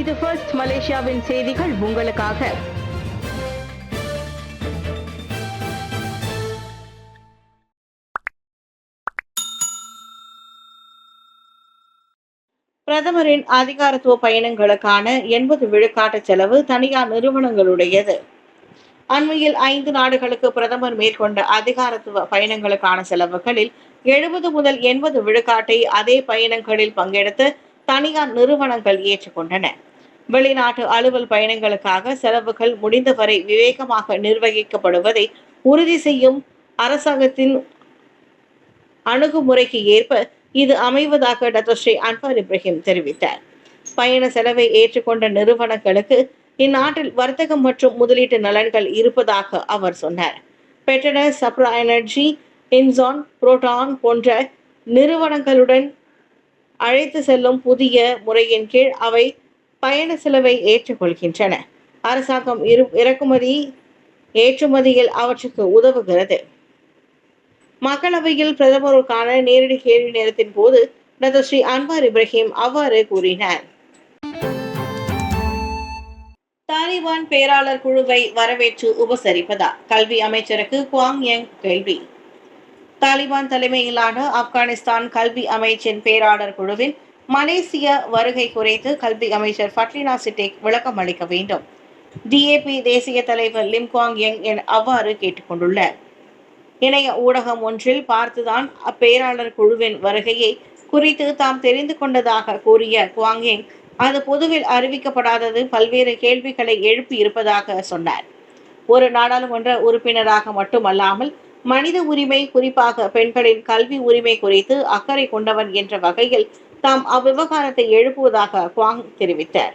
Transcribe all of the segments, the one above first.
இது ஃபர்ஸ்ட் மலேசியாவின் செய்திகள் உங்களுக்காக. பிரதமரின் அதிகாரத்துவ பயணங்களுக்கான 80 விழுக்காட்டு செலவு தனியார் நிறுவனங்களுடையது. அண்மையில் 5 நாடுகளுக்கு பிரதமர் மேற்கொண்ட அதிகாரத்துவ பயணங்களுக்கான செலவுகளில் 70 முதல் 80 விழுக்காட்டை அதே பயணங்களில் பங்கெடுத்து தனியார் நிறுவனங்கள் ஏற்றுக்கொண்டன. வெளிநாட்டு அலுவல் பயணங்களுக்காக செலவுகள் முடிந்தவரை விவேகமாக நிர்வகிக்கப்படுவதை உறுதி செய்யும் அரசாங்கத்தின் அணுகுமுறைக்கு ஏற்ப இது அமைவதாக டாக்டர் ஸ்ரீ அன்வார் இப்ராஹிம் தெரிவித்தார். பயண செலவை ஏற்றுக்கொண்ட நிறுவனங்களுக்கு இந்நாட்டில் வர்த்தகம் மற்றும் முதலீட்டு நலன்கள் இருப்பதாக அவர் சொன்னார். பெட்ரோனஸ், சப்ரா எனர்ஜி, இன்சான், புரோட்டான் போன்ற நிறுவனங்களுடன் அழைத்து செல்லும் புதிய முறையின் கீழ் அவை பயண செலவை ஏற்றுக்கொள்கின்றன. அரசாங்கம் இறக்குமதி ஏற்றுமதியில் அவற்றுக்கு உதவுகிறது. மக்களவையில் பிரதமருக்கான நேரடி கேள்வி நேரத்தின் போது டாக்டர் ஸ்ரீ அன்வார் இப்ராஹிம் அவ்வாறு கூறினார். தாலிபான் பேராளர் குழுவை வரவேற்று உபசரிப்பதா? கல்வி அமைச்சருக்கு குவாங் யங் கேள்வி. தாலிபான் தலைமையிலான ஆப்கானிஸ்தான் கல்வி அமைச்சின் பேராளர் குழுவின் மலேசிய வருகை குறித்து கல்வி அமைச்சர் ஃபட்லினா சிட்டிக் விளக்கம் அளிக்க வேண்டும். டிஏபி தேசிய தலைவர் லிம் குவாங் யங் அவ்வாறு கேட்டுக்கொண்டுள்ளார். இணைய ஊடகம் ஒன்றில் பார்த்துதான் அப்பேராளர் குழுவின் வருகையை குறித்து தாம் தெரிந்து கொண்டதாக கூறிய குவாங் யங், அது பொதுவில் அறிவிக்கப்படாதது பல்வேறு கேள்விகளை எழுப்பி இருப்பதாக சொன்னார். ஒரு நாடாளுமன்ற உறுப்பினராக மட்டுமல்லாமல் மனித உரிமை, குறிப்பாக பெண்களின் கல்வி உரிமை குறித்து அக்கறை கொண்டவன் என்ற வகையில் தாம் அவ்விவகாரத்தை எழுப்புவதாக குவாங் தெரிவித்தார்.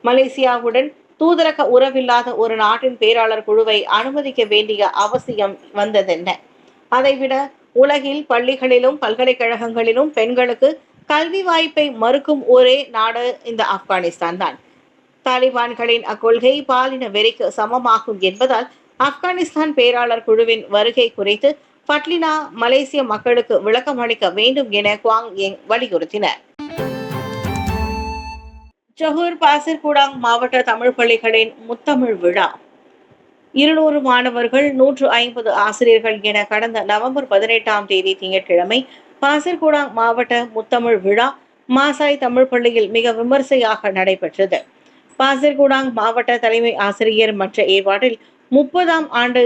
மலேசியாவுடன் தூதரக உறவில்லாத ஒரு நாட்டின் பேராளர் குழுவை அனுமதிக்க வேண்டிய அவசியம் வந்ததென்ன? அதைவிட உலகில் பள்ளிகளிலும் பல்கலைக்கழகங்களிலும் பெண்களுக்கு கல்வி வாய்ப்பை மறுக்கும் ஒரே நாடு இந்த ஆப்கானிஸ்தான் தான். தாலிபான்களின் அக்கொள்கை பாலின வெறிக்கு சமமாகும் என்பதால் ஆப்கானிஸ்தான் பேராளர் குழுவின் வருகை குறித்து ஃபட்லினா மலேசிய மக்களுக்கு விளக்கம் அளிக்க வேண்டும் என குவாங் யங் வலியுறுத்தினர். ஜொஹூர் பாசிர்குடாங் மாவட்ட தமிழ் பள்ளிகளின் முத்தமிழ் விழா. 200 மாணவர்கள், 150 ஆசிரியர்கள் என கடந்த நவம்பர் 18ஆம் தேதி திங்கட்கிழமை பாசிர்குடாங் மாவட்ட முத்தமிழ் விழா மாசாய் தமிழ் பள்ளியில் மிக விமர்சையாக நடைபெற்றது. பாசிர்குடாங் மாவட்ட தலைமை ஆசிரியர் மற்ற ஏற்பாட்டில் 30ஆம் ஆண்டு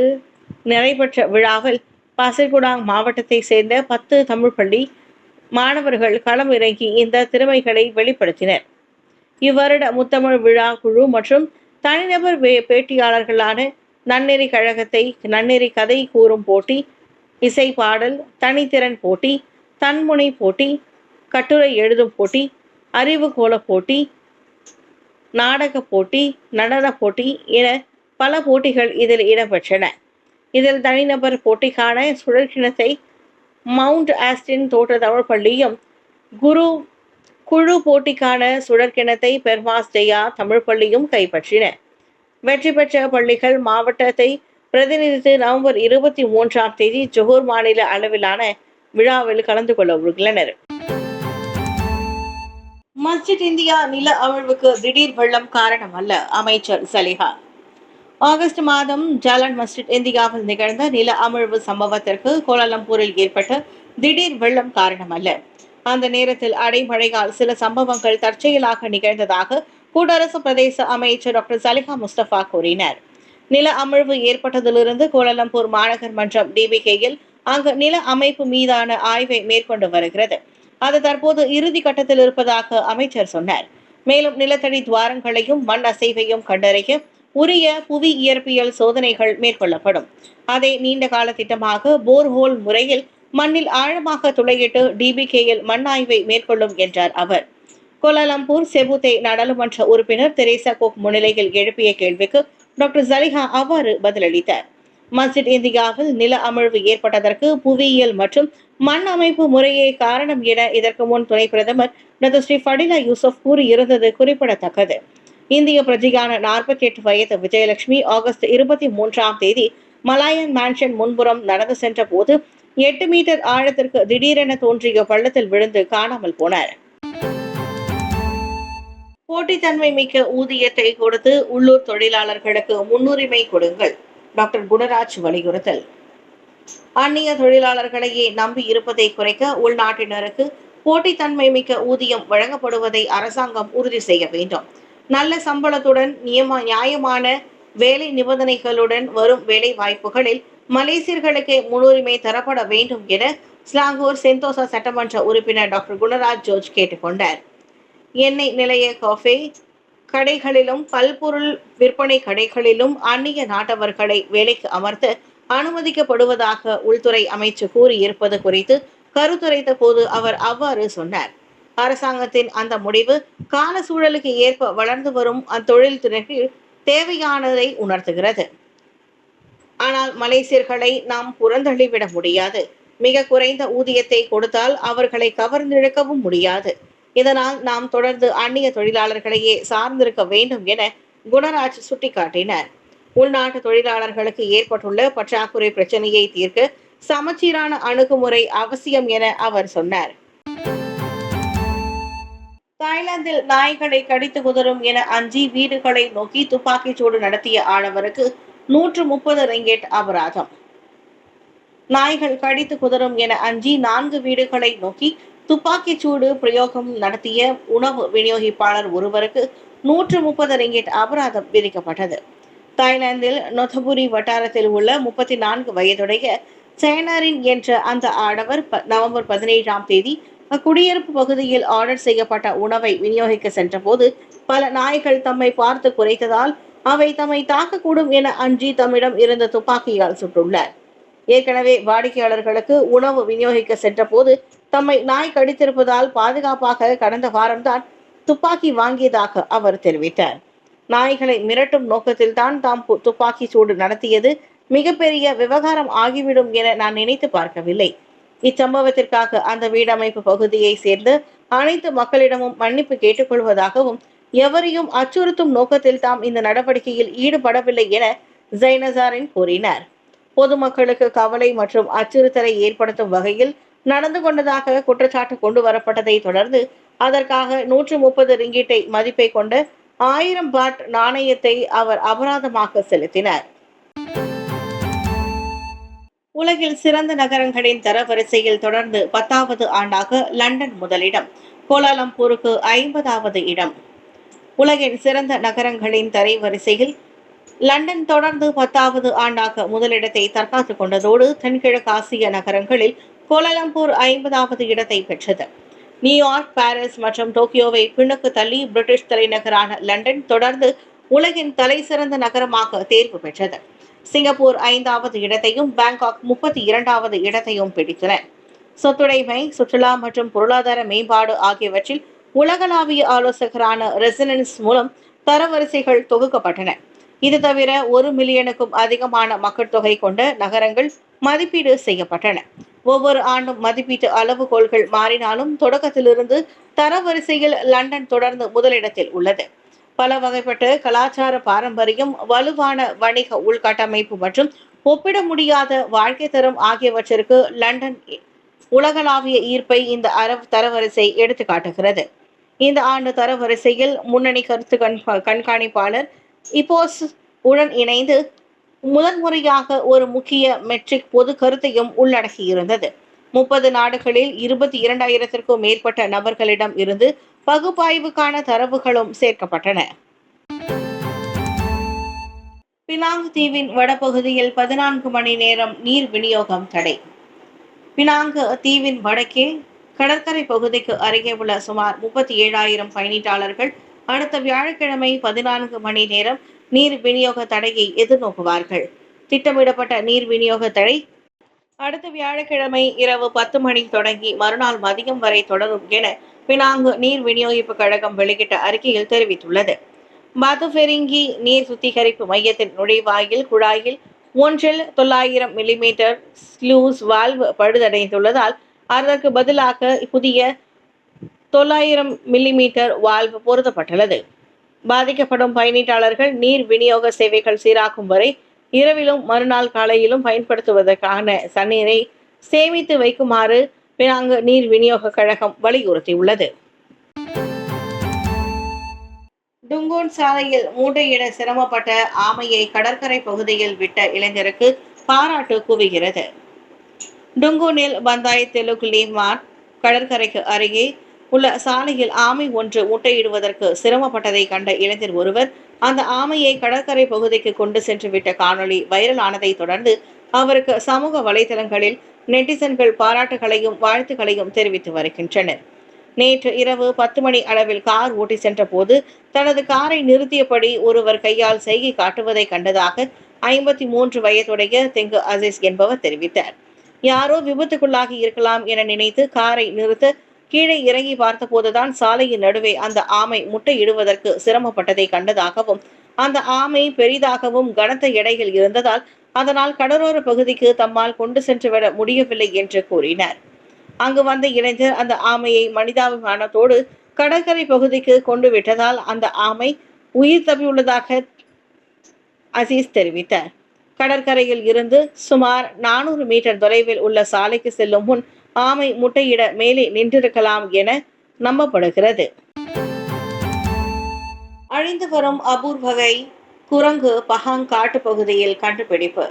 நடைபெற்ற விழாவில் பாசிர்குடாங் மாவட்டத்தை சேர்ந்த 10 தமிழ் பள்ளி மாணவர்கள் களம் இறங்கி இந்த திறமைகளை வெளிப்படுத்தினர். இவ்வருட முத்தமிழ் விழா குழு மற்றும் தனிநபர் பேட்டியாளர்களான நன்னெறி கழகத்தை நன்னெறி கதை கூறும் போட்டி, இசை பாடல், தனித்திறன் போட்டி, தன்முனை போட்டி, கட்டுரை எழுதும் போட்டி, அறிவுகோல போட்டி, நாடக போட்டி, நடன போட்டி என பல போட்டிகள் இதில் இடம்பெற்றன. இதில் தனிநபர் போட்டிக்கான சுழற்கிணத்தை மவுண்ட் ஆஸ்டின் தோட்ட தமிழ் பள்ளியும், குழு போட்டிக்கான சுழற்கிணத்தை பெர்மாஸ் ஜெயா தமிழ் பள்ளியும் கைப்பற்றின. வெற்றி பெற்ற பள்ளிகள் மாவட்டத்தை பிரதிநிதித்து நவம்பர் 23ஆம் தேதி ஜொஹூர் மாநில அளவிலான விழாவில் கலந்து கொள்ள உள்ளனர். மஸ்ஜித் இந்தியா நில அமிழ்வுக்கு திடீர் வெள்ளம் காரணம் அல்ல, அமைச்சர் சலிஹா. ஆகஸ்ட் மாதம் ஜாலான் மஸ்ஜித் இந்தியாவில் நிகழ்ந்த நில அமிழ்வு சம்பவத்திற்கு கோலாலம்பூரில் ஏற்பட்ட திடீர் வெள்ளம் காரணம் அல்ல. அந்த நேரத்தில் அடைமழையால் சில சம்பவங்கள் தற்செயலாக நிகழ்ந்ததாக கூட்டரசு பிரதேச அமைச்சர் டாக்டர் சலிஹா முஸ்தபா கூறினார். நில அமிழ்வு ஏற்பட்டதிலிருந்து கோலாலம்பூர் மாநகர் மன்றம் டிபிகேயில் அங்கு நில அமைப்பு மீதான ஆய்வை மேற்கொண்டு வருகிறது. அது தற்போது இறுதி கட்டத்தில் இருப்பதாக அமைச்சர் சொன்னார். மேலும் நிலத்தடி துவாரங்களையும் மண் அசைவையும் கண்டறிய உரிய புவி இயற்பியல் சோதனைகள் மேற்கொள்ளப்படும். அதை நீண்ட கால திட்டமாக போர்ஹோல் முறையில் மண்ணில் ஆழமாக துளையிட்டு டிபிகேயில் மண் ஆய்வை மேற்கொள்ளும் என்றார் அவர். கோலாலம்பூர் செபுதே நாடாளுமன்ற உறுப்பினர் தெரேசா கோக் முன்னிலையில் எழுப்பிய கேள்விக்கு டாக்டர் சலிஹா அவ்வாறு பதிலளித்தார். மஸ்ஜித் இந்தியாவில் நில அமிழ்வு ஏற்பட்டதற்கு புவியியல் மற்றும் மண் அமைப்பு முறையே காரணம் என இதற்கு முன் துணை பிரதமர் டாக்டர் ஸ்ரீ ஃபடிலா யூசுப் கூறியிருந்தது குறிப்பிடத்தக்கது. இந்திய பிரஜையான 48 வயது விஜயலட்சுமி ஆகஸ்ட் 23ஆம் தேதி மலாயன் மேன்ஷன் முன்புறம் நடந்து சென்ற போது 8 மீட்டர் ஆழத்திற்கு திடீரென தோன்றிய பள்ளத்தில் விழுந்து காணாமல் போனார். போட்டித்தன்மை மிக்க ஊதியத்தை கொடுத்து உள்ளூர் தொழிலாளர்களுக்கு முன்னுரிமை கொடுங்கள். டாக்டர் குணராஜ் வலியுறுத்தல். அந்நிய தொழிலாளர்களையே நம்பி இருப்பதை குறைக்க உள்நாட்டினருக்கு போட்டித்தன்மை மிக்க ஊதியம் வழங்கப்படுவதை அரசாங்கம் உறுதி செய்ய வேண்டும். நல்ல சம்பளத்துடன் நியாயமான வேலை நிபந்தனைகளுடன் வரும் வேலை வாய்ப்புகளில் மலேசியர்களுக்கே முன்னுரிமை தரப்பட வேண்டும் என ஸ்லாங்கூர் செந்தோசா சட்டமன்ற உறுப்பினர் டாக்டர் குணராஜ் ஜோர்ஜ் கேட்டுக்கொண்டார். எண்ணெய் நிலைய காஃபே கடைகளிலும் பல்பொருள் விற்பனை கடைகளிலும் அந்நிய நாட்டவர்களை வேலைக்கு அமர்த்த அனுமதிக்கப்படுவதாக உள்துறை அமைச்சு கூறியிருப்பது குறித்து கருத்துரைத்த போது அவர் அவ்வாறு சொன்னார். அரசாங்கத்தின் அந்த முடிவு கால சூழலுக்கு ஏற்ப வளர்ந்து வரும் அத்தொழில் துறைக்கு தேவையானதை உணர்த்துகிறது. ஆனால் மலேசியர்களை நாம் புறந்தள்ளிவிட முடியாது. மிக குறைந்த ஊதியத்தை கொடுத்தால் அவர்களை கவர்ந்திழுக்கவும் முடியாது. இதனால் நாம் தொடர்ந்து அந்நிய தொழிலாளர்களையே சார்ந்திருக்க வேண்டும் என குணராஜ் சுட்டிக்காட்டினார். உள்நாட்டு தொழிலாளர்களுக்கு ஏற்பட்டுள்ள பற்றாக்குறை பிரச்சனையை தீர்க்க சமச்சீரான அணுகுமுறை அவசியம் என அவர் சொன்னார். தாய்லாந்தில் நாய்களை கடித்து குதறும் என அஞ்சி வீடுகளை நோக்கி துப்பாக்கிச்சூடு நடத்திய ஆடவருக்கு 130 ரிங்கெட் அபராதம். நாய்கள் கடித்து குதறும் என அஞ்சி 4 வீடுகளை நோக்கி துப்பாக்கிச்சூடு பிரயோகம் நடத்திய உணவு விநியோகிப்பாளர் ஒருவருக்கு 130 ரிங்கெட் அபராதம் விதிக்கப்பட்டது. தாய்லாந்தில் நொத்தபுரி வட்டாரத்தில் உள்ள 34 வயதுடைய சேனரின் என்ற அந்த ஆடவர் நவம்பர் 17ஆம் தேதி அக்குடியிருப்பு பகுதியில் ஆர்டர் செய்யப்பட்ட உணவை விநியோகிக்க சென்றபோது பல நாய்கள் தம்மை பார்த்து குறைத்ததால் அவை தம்மை தாக்கக்கூடும் என அஞ்சி தம்மிடம் இருந்த துப்பாக்கியால் சுட்டுள்ளார். ஏற்கனவே வாடிக்கையாளர்களுக்கு உணவு விநியோகிக்க சென்ற போது தம்மை நாய் கடித்திருப்பதால் பாதுகாப்பாக கடந்த வாரம்தான் துப்பாக்கி வாங்கியதாக அவர் தெரிவித்தார். நாய்களை மிரட்டும் நோக்கத்தில் தான் தாம் துப்பாக்கி சூடு நடத்தியது மிகப்பெரிய விவகாரம் ஆகிவிடும் என நான் நினைத்து பார்க்கவில்லை. இச்சம்பவத்திற்காக அந்த வீடமைப்பு பகுதியை சேர்ந்த அனைத்து மக்களிடமும் மன்னிப்பு கேட்டுக்கொள்வதாகவும் எவரையும் அச்சுறுத்தும் நோக்கத்தில் தாம் இந்த நடவடிக்கையில் ஈடுபடவில்லை என ஜைனசாரின் கூறினார். பொதுமக்களுக்கு கவலை மற்றும் அச்சுறுத்தலை ஏற்படுத்தும் வகையில் நடந்து கொண்டதாக குற்றச்சாட்டு கொண்டு வரப்பட்டதை தொடர்ந்து அதற்காக 130 ரிங்கிட்டை மதிப்பை கொண்ட 1000 பாட் நாணயத்தை அவர் அபராதமாக செலுத்தினார். உலகில் சிறந்த நகரங்களின் தரவரிசையில் தொடர்ந்து 10வது ஆண்டாக லண்டன் முதலிடம், கோலாலம்பூருக்கு 50வது இடம். உலகின் சிறந்த நகரங்களின் தரவரிசையில் லண்டன் தொடர்ந்து 10வது ஆண்டாக முதலிடத்தை தற்காத்துக் கொண்டதோடு தென்கிழக்கு ஆசிய நகரங்களில் கோலாலம்பூர் 50வது இடத்தை பெற்றது. நியூயார்க், பாரிஸ் மற்றும் டோக்கியோவை பின்னுக்கு தள்ளி பிரிட்டிஷ் தலைநகரான லண்டன் தொடர்ந்து உலகின் தலை சிறந்த நகரமாக தேர்வு பெற்றது. சிங்கப்பூர் 5வது இடத்தையும் பாங்காக் 32வது இடத்தையும் பிடித்தன. சொத்துடைமை, சுற்றுலா மற்றும் பொருளாதார மேம்பாடு ஆகியவற்றில் உலகளாவிய ஆலோசகரான ரெசிடென்ஸ் மூலம் தரவரிசைகள் தொகுக்கப்பட்டன. இது தவிர 1 மில்லியனுக்கும் அதிகமான மக்கள் தொகை கொண்ட நகரங்கள் மதிப்பீடு செய்யப்பட்டன. ஒவ்வொரு ஆண்டும் மதிப்பீட்டு அளவுகோல்கள் மாறினாலும் தொடக்கத்திலிருந்து தரவரிசையில் லண்டன் தொடர்ந்து முதலிடத்தில் உள்ளது. பல வகைப்பட்ட கலாச்சார பாரம்பரியம், வலுவான வணிக உள்கட்டமைப்பு மற்றும் ஒப்பிட முடியாத வாழ்க்கை தரம் ஆகியவற்றிற்கு லண்டன் உலகளாவிய ஈர்ப்பை இந்த தரவரிசை எடுத்து காட்டுகிறது. இந்த ஆண்டு தரவரிசையில் முன்னணி கருத்து கண்காணிப்பாளர் இப்போஸ் உடன் இணைந்து முதன்முறையாக ஒரு முக்கிய மெட்ரிக் பொது கருத்தையும் உள்ளடக்கியிருந்தது. 30 நாடுகளில் 22,000க்கும் மேற்பட்ட நபர்களிடம் இருந்து பகுப்பாய்வுக்கான தரவுகளும் சேர்க்கப்பட்டன. பினாங் தீவின் வடபகுதியில் 14 மணி நேரம் நீர் விநியோகம் தடை. பினாங் தீவின் வடக்கே கடற்கரை பகுதிக்கு அருகே உள்ள சுமார் 37,000 பயணிட்டாளர்கள் அடுத்த வியாழக்கிழமை 14 மணி நேரம் நீர் விநியோக தடையை எதிர்நோக்குவார்கள். திட்டமிடப்பட்ட நீர் விநியோக தடை அடுத்த வியாழக்கிழமை இரவு 10 மணி தொடங்கி மறுநாள் மதியம் வரை தொடரும் என பினாங்கு நீர் விநியோகிப்பு கழகம் வெளியிட்ட அறிக்கையில் தெரிவித்துள்ளது. பாதுபெரிங்கி நீர் சுத்திகரிப்பு மையத்தின் நுழைவாயில் குழாயில் ஒன்றில் 900 மில்லிமீட்டர் ஸ்லூஸ் வால்வ் பழுதடைந்துள்ளதால் அதற்கு பதிலாக புதிய 900 மில்லிமீட்டர் வால்வ் பொருத்தப்பட்டுள்ளது. பாதிக்கப்படும் பயணிட்டாளர்கள் நீர் விநியோக சேவைகள் சீராக்கும் வரை இரவிலும் மறுநாள் காலையிலும் பயன்படுத்துவதற்கான தண்ணீரை சேமித்து வைக்குமாறு பினாங்கு நீர் விநியோக கழகம் வலியுறுத்தியுள்ளது. டுங்கோன் சாலையில் மூட்டையிட சிரமப்பட்ட ஆமையை கடற்கரை பகுதியில் விட்ட இளைஞருக்கு பாராட்டு குவிகிறது. டுங்கோனில் பந்தாய் தெலுகுலி மார்க் கடற்கரைக்கு அருகே உள்ள சாலையில் ஆமை ஒன்று முட்டையிடுவதற்கு சிரமப்பட்டதை கண்ட இளைஞர் ஒருவர் அந்த ஆமையை கடற்கரை பகுதிக்கு கொண்டு சென்று விட்ட காணொளி வைரலானதை தொடர்ந்து அவருக்கு சமூக வலைதளங்களில் நெட்டிசன்கள் பாராட்டுகளையும் வாழ்த்துக்களையும் தெரிவித்து வருகின்றனர். நேற்று இரவு 10 மணி அளவில் கார் ஓட்டி சென்ற போது தனது காரை நிறுத்தியபடி ஒருவர் கையால் செய்கை காட்டுவதை கண்டதாக 53 வயதுடைய தெங்கு அசீஸ் என்பவர் தெரிவித்தார். யாரோ விபத்துக்குள்ளாகி இருக்கலாம் என நினைத்து காரை நிறுத்த கீழே இறங்கி பார்த்தபோதுதான் சாலையின் நடுவே அந்த ஆமை முட்டையிடுவதற்கு சிரமப்பட்டதை கண்டதாகவும் அந்த ஆமை பெரிதாகவும் கனத்த எடையில் இருந்ததால் அதனால் கடலோர பகுதிக்கு தம்மால் கொண்டு சென்றுவிட முடியவில்லை என்று கூறினார். அங்கு வந்த இளைஞர் அந்த ஆமையை மனிதாபிமானத்தோடு கடற்கரை பகுதிக்கு கொண்டு விட்டதால் அந்த ஆமை உயிர் தப்பியுள்ளதாக அசீஸ் தெரிவித்தார். கடற்கரையில் இருந்து சுமார் 400 மீட்டர் தொலைவில் உள்ள சாலைக்கு செல்லும் முன் ஆமை முட்டையிட மேலே நின்றிருக்கலாம் என நம்பப்படுகிறது. அழிந்து வரும் அபூர்வ வகை குரங்கு பஹாங் காட்டு பகுதியில் கண்டுபிடிப்பு.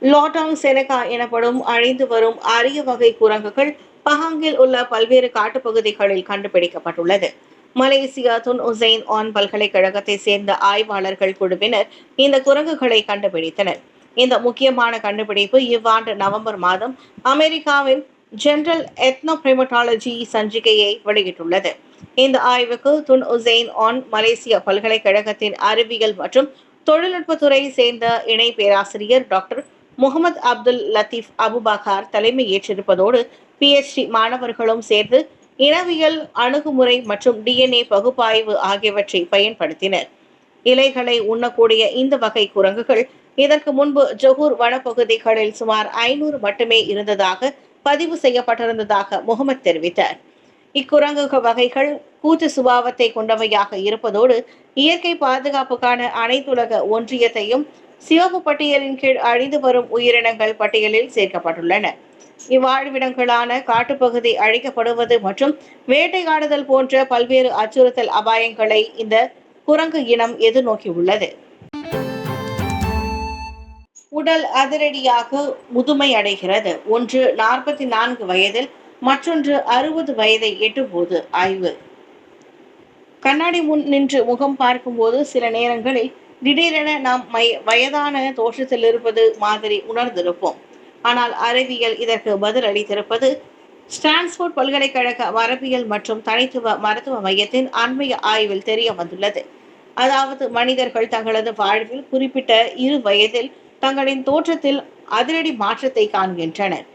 லாட்டாங் செனகா எனப்படும் அழிந்து வரும் அரிய வகை குரங்குகள் பஹாங்கில் உள்ள பல்வேறு காட்டுப்பகுதிகளில் கண்டுபிடிக்கப்பட்டுள்ளது. மலேசியா துன் உசைன் ஆன் பல்கலைக்கழகத்தை சேர்ந்த ஆய்வாளர்கள் குழுவினர் இந்த குரங்குகளை கண்டுபிடித்தனர். இந்த முக்கியமான கண்டுபிடிப்பு இவ்வாண்டு நவம்பர் மாதம் அமெரிக்காவின் ஜெனரல் எத்னோபிரைமட்டாலஜி சஞ்சிகையை வெளியிட்டுள்ளது. இந்த ஆய்வுக்கு துன் உசைன் ஆன் மலேசிய பல்கலைக்கழகத்தின் அறிவியல் மற்றும் தொழில்நுட்பத்துறை சேர்ந்த இணை பேராசிரியர் டாக்டர் முகமது அப்துல் லத்தீப் அபுபகார் தலைமை ஏற்றிருப்பதோடு PhD மாணவர்களும் சேர்ந்து இனவியல் அணுகுமுறை மற்றும் DNA பகுப்பாய்வு ஆகியவற்றை பயன்படுத்தினர். இலைகளை உண்ணக்கூடிய இந்த வகை குரங்குகள் இதற்கு முன்பு ஜொகூர் வனப்பகுதிகளில் சுமார் 500 மட்டுமே இருந்ததாக பதிவு செய்யப்பட்டிருந்ததாக முகமது தெரிவித்தார். இக்குரங்கு வகைகள் கூட்டு சுபாவத்தை கொண்டவையாக இருப்பதோடு இயற்கை பாதுகாப்புக்கான அனைத்துலக ஒன்றியத்தையும் சிவப்பு பட்டியலின் கீழ் அழிந்து வரும் உயிரினங்கள் பட்டியலில் சேர்க்கப்பட்டுள்ளன. இவ்வாழ்விடங்களான காட்டுப்பகுதி அழிக்கப்படுவது மற்றும் வேட்டையாடுதல் போன்ற பல்வேறு அச்சுறுத்தல் அபாயங்களை இந்த குரங்கு இனம் எதிர்நோக்கியுள்ளது. உடல் அதிரடியாக முதுமை அடைகிறது. ஒன்று 44 வயதில், மற்றொன்று 60 வயதை எட்டும்போது ஆய்வு. கண்ணாடி முன் நின்று முகம் பார்க்கும்போது சில நேரங்களில் திடீரென நாம் வயதான தோற்றத்தில் இருப்பது மாதிரி உணர்ந்திருப்போம். ஆனால் அறிவியல் இதற்கு பதில் அளித்திருப்பது ஸ்டான்ஸ்போர்ட் பல்கலைக்கழக மரபியல் மற்றும் தனித்துவ மருத்துவ மையத்தின் அண்மைய ஆய்வில் தெரிய வந்துள்ளது. அதாவது மனிதர்கள் தங்களது வாழ்வில் குறிப்பிட்ட 2 வயதில் தங்களின் தோற்றத்தில் அதிரடி மாற்றத்தை காண்கின்றனர்.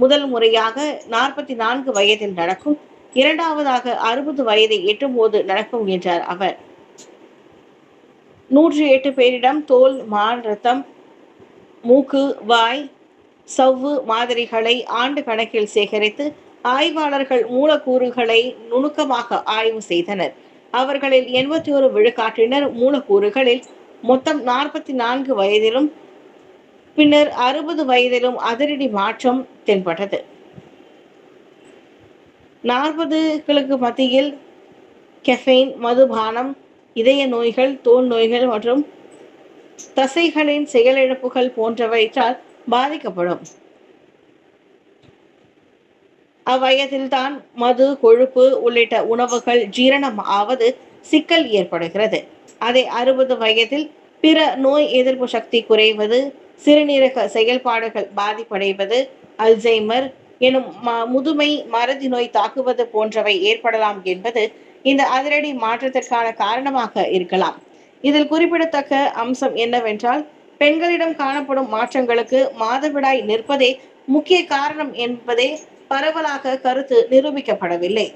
முதல் முறையாக 44 வயதில் நடக்கும், இரண்டாவதாக 60 வயதை எட்டும்போது நடக்கும் என்றார் அவர். 108 பேரிடம் தோல், மான், இரத்தம், மூக்கு, வாய், சவ்வு மாதிரிகளை ஆண்டு கணக்கில் சேகரித்து ஆய்வாளர்கள் மூலக்கூறுகளை நுணுக்கமாக ஆய்வு செய்தனர். அவர்களில் 81 விழுக்காட்டினர் மூலக்கூறுகளில் மொத்தம் 44 வயதிலும் பின்னர் 60 வயதிலும் அதிரடி மாற்றம் தென்பட்டது. 40களுக்கு மத்தியில் கெஃபைன், மதுபானம், இதய நோய்கள், தோல் நோய்கள் மற்றும் தசைகளின் செயலிழப்புகள் போன்றவற்றால் பாதிக்கப்படும். அவ்வயதில்தான் மது, கொழுப்பு உள்ளிட்ட உணவுகள் ஜீரணம் ஆவது சிக்கல் ஏற்படுகிறது. அதே 60 வயதில் பிற நோய் எதிர்ப்பு சக்தி குறைவது, சிறுநீரக செயல்பாடுகள் பாதிப்படைவது, அல்சைமர் எனும் முதுமை மறதி நோய் தாக்குவது போன்றவை ஏற்படலாம் என்பது இந்த அதிரடி மாற்றத்திற்கான காரணமாக இருக்கலாம். இதில் குறிப்பிடத்தக்க அம்சம் என்னவென்றால், பெண்களிடம் காணப்படும் மாற்றங்களுக்கு மாதவிடாய் நிற்பதே முக்கிய காரணம் என்பதே பரவலாக கருத்து நிரூபிக்கப்படவில்லை.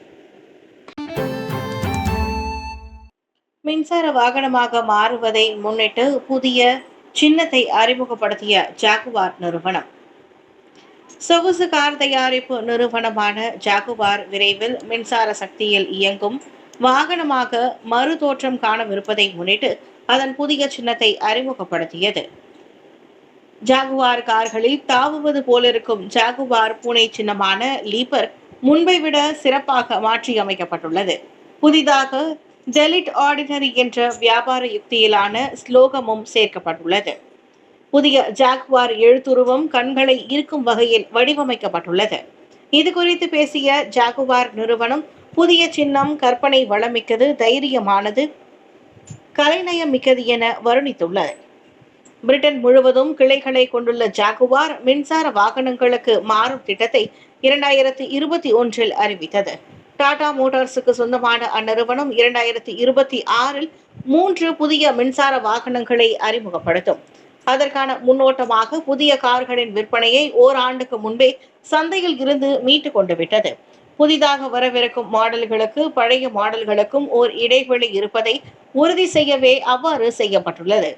மின்சார வாகனமாக மாறுவதை முன்னிட்டு புதிய சின்னத்தை அறிமுகப்படுத்திய ஜாகுவார் நிறுவனம். சொகுசு கார் தயாரிப்பு நிறுவனமான ஜாகுவார் விரைவில் மின்சார சக்தியில் இயங்கும் வாகனமாக மறு தோற்றம் காணவிருப்பதை முன்னிட்டு அதன் புதிய சின்னத்தை அறிமுகப்படுத்தியது. ஜாகுவார் கார்களில் தாவுவது போலிருக்கும் ஜாகுவார் பூனை சின்னமான லீப்பர் முன்பை விட சிறப்பாக மாற்றி அமைக்கப்பட்டுள்ளது. புதிதாக டெலிட் ஆர்டினரி என்ற வியாபார யுக்தியிலான ஸ்லோகமும் சேர்க்கப்பட்டுள்ளது. புதிய ஜாகுவார் எழுத்துருவம் கண்களை ஈர்க்கும் வகையில் வடிவமைக்கப்பட்டுள்ளது. இது குறித்து பேசிய ஜாகுவார் நிறுவனம், புதிய சின்னம் கற்பனை வளமிக்கது, தைரியமானது, கலைநயம் மிக்கது என வர்ணித்துள்ளது. பிரிட்டன் முழுவதும் கிளைகளை கொண்டுள்ள ஜாகுவார் மின்சார வாகனங்களுக்கு மாறும் திட்டத்தை 2021 அறிவித்தது. டாடா மோட்டார்ஸுக்கு சொந்தமான அந்நிறுவனம் 2026 3 புதிய மின்சார வாகனங்களை அறிமுகப்படுத்தும். அதற்கான முன்னோட்டமாக புதிய கார்களின் விற்பனையை ஓராண்டுக்கு முன்பே சந்தையில் இருந்து மீட்டு கொண்டு விட்டது. புதிதாக வரவிருக்கும் மாடல்களுக்கு பழைய மாடல்களுக்கும் ஓர் இடைவெளி இருப்பதை உறுதி செய்யவே அவ்வாறு செய்யப்பட்டுள்ளது.